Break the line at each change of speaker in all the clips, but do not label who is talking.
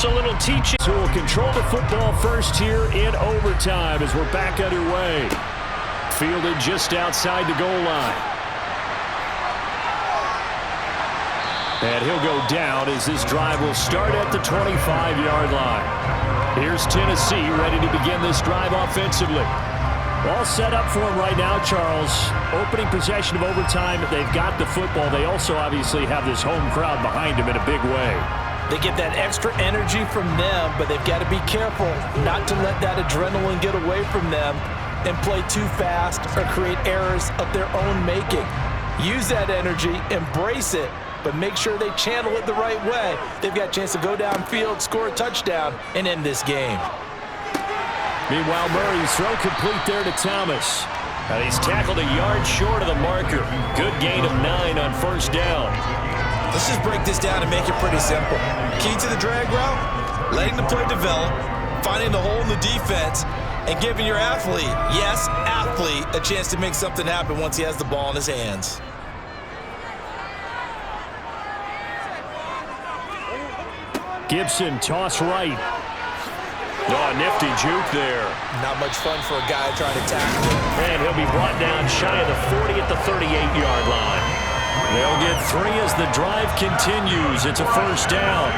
a little teaching. So we'll control the football first here in overtime as we're back underway. Fielded just outside the goal line. And he'll go down as this drive will start at the 25-yard line. Here's Tennessee ready to begin this drive offensively. All set up for him right now, Charles. Opening possession of overtime. They've got the football. They also obviously have this home crowd behind them in a big way.
They get that extra energy from them, but they've got to be careful not to let that adrenaline get away from them and play too fast or create errors of their own making. Use that energy, embrace it, but make sure they channel it the right way. They've got a chance to go downfield, score a touchdown, and end this game.
Meanwhile, Murray's throw complete there to Thomas. And he's tackled a yard short of the marker. Good gain of 9 on first down.
Let's just break this down and make it pretty simple. Key to the drag route, letting the play develop, finding the hole in the defense, and giving your athlete, yes, athlete, a chance to make something happen once he has the ball in his hands.
Gibson, toss right. Oh, nifty juke there.
Not much fun for a guy trying to tackle him.
And he'll be brought down shy of the 40 at the 38-yard line. They'll get 3 as the drive continues. It's a first down.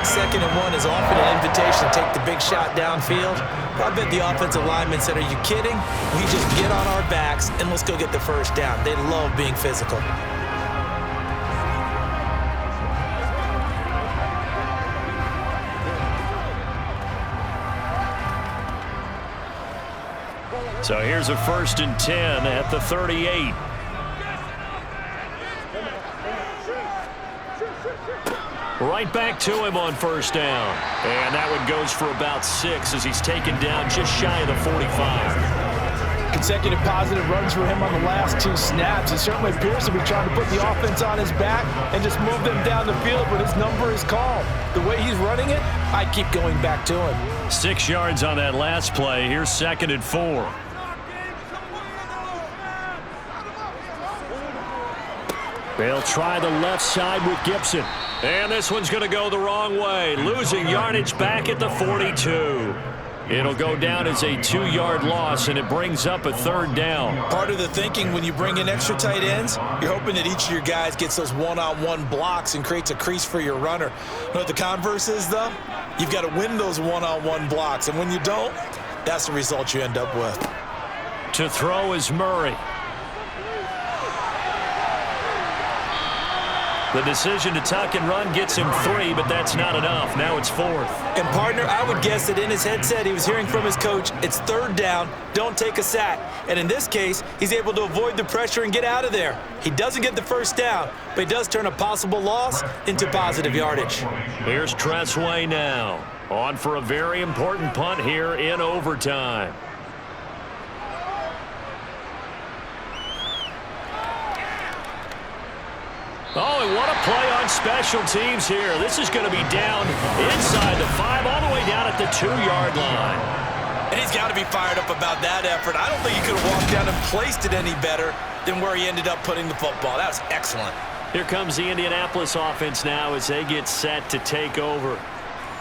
2nd and 1 is often an invitation to take the big shot downfield. I bet the offensive lineman said, are you kidding? We just get on our backs and let's go get the first down. They love being physical.
So here's a 1st and 10 at the 38. Right back to him on first down. And that one goes for about 6 as he's taken down just shy of the 45.
Consecutive positive runs for him on the last 2 snaps. He certainly appears to be trying to put the offense on his back and just move them down the field when his number is called. The way he's running it, I keep going back to him.
6 yards on that last play. Here's 2nd and 4. They'll try the left side with Gibson. And this one's going to go the wrong way. Losing yardage back at the 42. It'll go down as a 2-yard loss, and it brings up a 3rd down.
Part of the thinking when you bring in extra tight ends, you're hoping that each of your guys gets those one-on-one blocks and creates a crease for your runner. You know what the converse is, though? You've got to win those one-on-one blocks, and when you don't, that's the result you end up with.
To throw is Murray. The decision to tuck and run gets him 3, but that's not enough. Now it's 4th.
And, partner, I would guess that in his headset he was hearing from his coach, it's 3rd down, don't take a sack. And in this case, he's able to avoid the pressure and get out of there. He doesn't get the first down, but he does turn a possible loss into positive yardage.
Here's Tressway now. On for a very important punt here in overtime. Oh, and what a play on special teams here. This is going to be down inside the 5, all the way down at the 2-yard line.
And he's got to be fired up about that effort. I don't think he could have walked down and placed it any better than where he ended up putting the football. That was excellent.
Here comes the Indianapolis offense now as they get set to take over.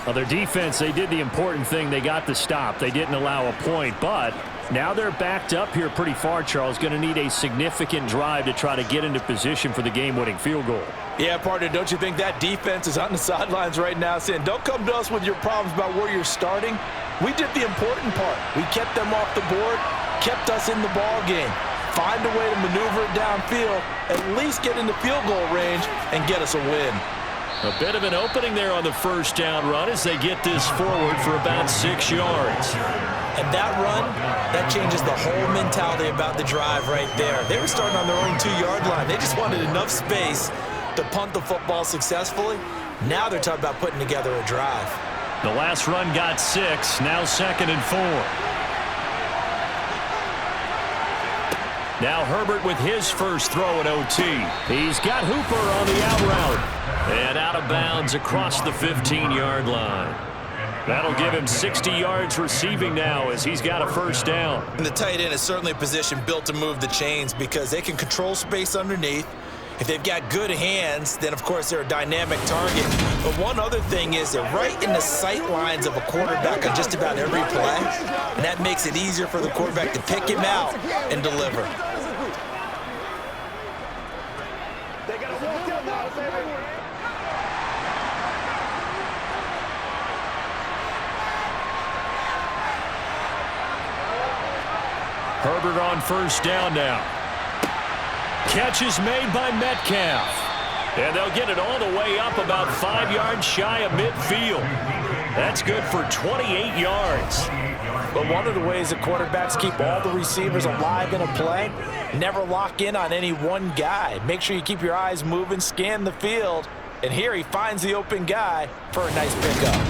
Well, their defense, they did the important thing. They got the stop. They didn't allow a point, but now they're backed up here pretty far, Charles. Going to need a significant drive to try to get into position for the game-winning field goal.
Yeah, partner, don't you think that defense is on the sidelines right now saying, don't come to us with your problems about where you're starting. We did the important part. We kept them off the board, kept us in the ball game. Find a way to maneuver it downfield, at least get into field goal range, and get us a win.
A bit of an opening there on the first down run as they get this forward for about 6 yards.
And that run, that changes the whole mentality about the drive right there. They were starting on their own 2-yard line. They just wanted enough space to punt the football successfully. Now they're talking about putting together a drive.
The last run got 6, now 2nd and 4. Now Herbert with his first throw at OT. He's got Hooper on the out route. And out of bounds across the 15-yard line. That'll give him 60 yards receiving now as he's got a first down.
And the tight end is certainly a position built to move the chains because they can control space underneath. If they've got good hands, then, of course, they're a dynamic target. But one other thing is they're right in the sight lines of a quarterback on just about every play, and that makes it easier for the quarterback to pick him out and deliver.
Herbert on first down now. Catch is made by Metcalf. And they'll get it all the way up about 5 yards shy of midfield. That's good for 28 yards.
But one of the ways the quarterbacks keep all the receivers alive in a play, never lock in on any one guy. Make sure you keep your eyes moving, scan the field. And here he finds the open guy for a nice pickup.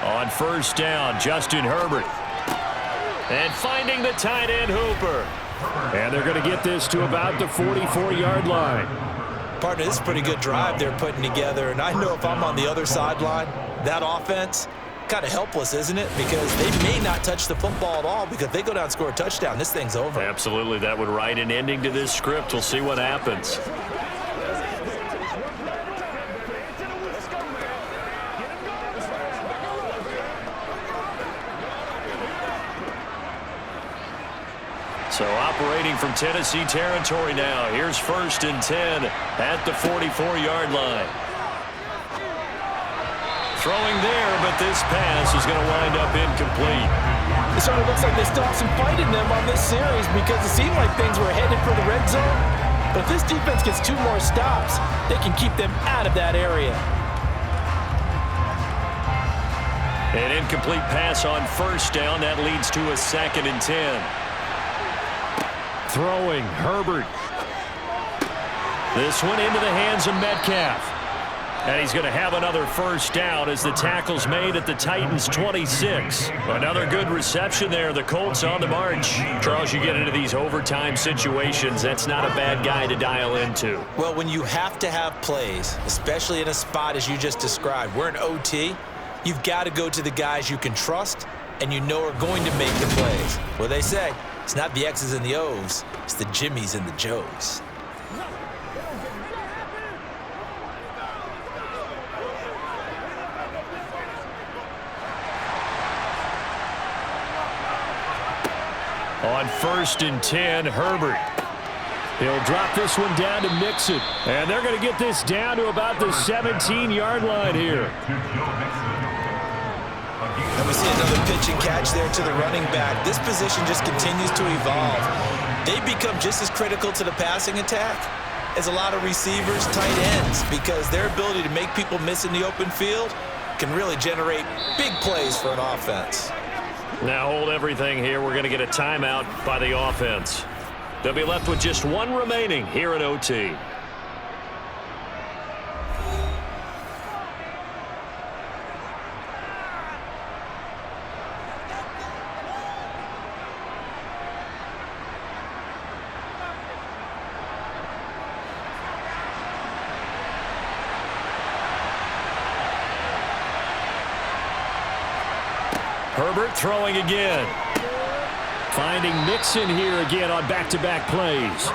On first down, Justin Herbert. And finding the tight end, Hooper. And they're going to get this to about the 44-yard line.
Partner, this is a pretty good drive they're putting together. And I know if I'm on the other sideline, that offense, kind of helpless, isn't it? Because they may not touch the football at all, because if they go down and score a touchdown, this thing's over.
Absolutely. That would write an ending to this script. We'll see what happens. So operating from Tennessee territory now. Here's 1st and 10 at the 44-yard line. Throwing there, but this pass is going to wind up incomplete.
It certainly looks like they still have some fight in them on this series, because it seemed like things were headed for the red zone. But if this defense gets 2 more stops, they can keep them out of that area.
An incomplete pass on first down. That leads to a 2nd and 10. Throwing, Herbert. This one into the hands of Metcalf. And he's going to have another first down as the tackle's made at the Titans' 26. Another good reception there. The Colts on the march. Charles, you get into these overtime situations, that's not a bad guy to dial into.
Well, when you have to have plays, especially in a spot as you just described, we're in OT, you've got to go to the guys you can trust and you know are going to make the plays. Well, they say, it's not the X's and the O's, it's the Jimmies and the Joes.
On 1st and 10, Herbert. He'll drop this one down to Mixon. And they're going to get this down to about the 17-yard line here.
And we see another pitch and catch there to the running back. This position just continues to evolve. They become just as critical to the passing attack as a lot of receivers, tight ends, because their ability to make people miss in the open field can really generate big plays for an offense.
Now hold everything here. We're going to get a timeout by the offense. They'll be left with just 1 remaining here at OT. Herbert throwing again. Finding Mixon here again on back-to-back plays.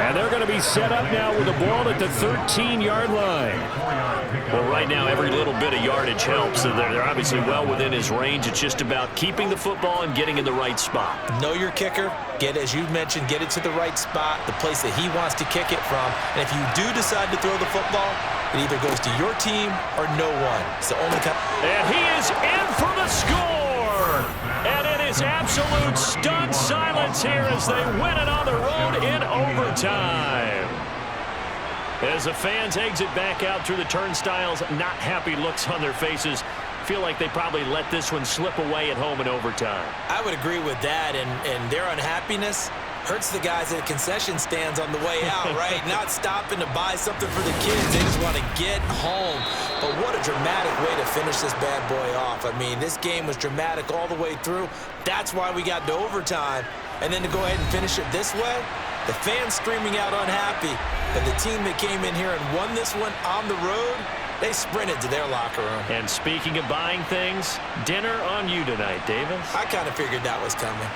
And they're going to be set up now with the ball at the 13-yard line. Well, right now, every little bit of yardage helps. They're obviously well within his range. It's just about keeping the football and getting in the right spot.
Know your kicker. As you mentioned, get it to the right spot, the place that he wants to kick it from. And if you do decide to throw the football, it either goes to your team or no one. It's the only kind.
And he is in for the score. And it is absolute stunned silence here as they win it on the road in overtime. As the fans exit back out through the turnstiles, not happy looks on their faces. Feel like they probably let this one slip away at home in overtime.
I would agree with that, and their unhappiness Hurts the guys at the concession stands on the way out, right? Not stopping to buy something for the kids. They just want to get home. But what a dramatic way to finish this bad boy off. I mean, this game was dramatic all the way through. That's why we got to overtime. And then to go ahead and finish it this way, the fans streaming out unhappy. But the team that came in here and won this one on the road, they sprinted to their locker room.
And speaking of buying things, dinner on you tonight, Davis.
I kind of figured that was coming.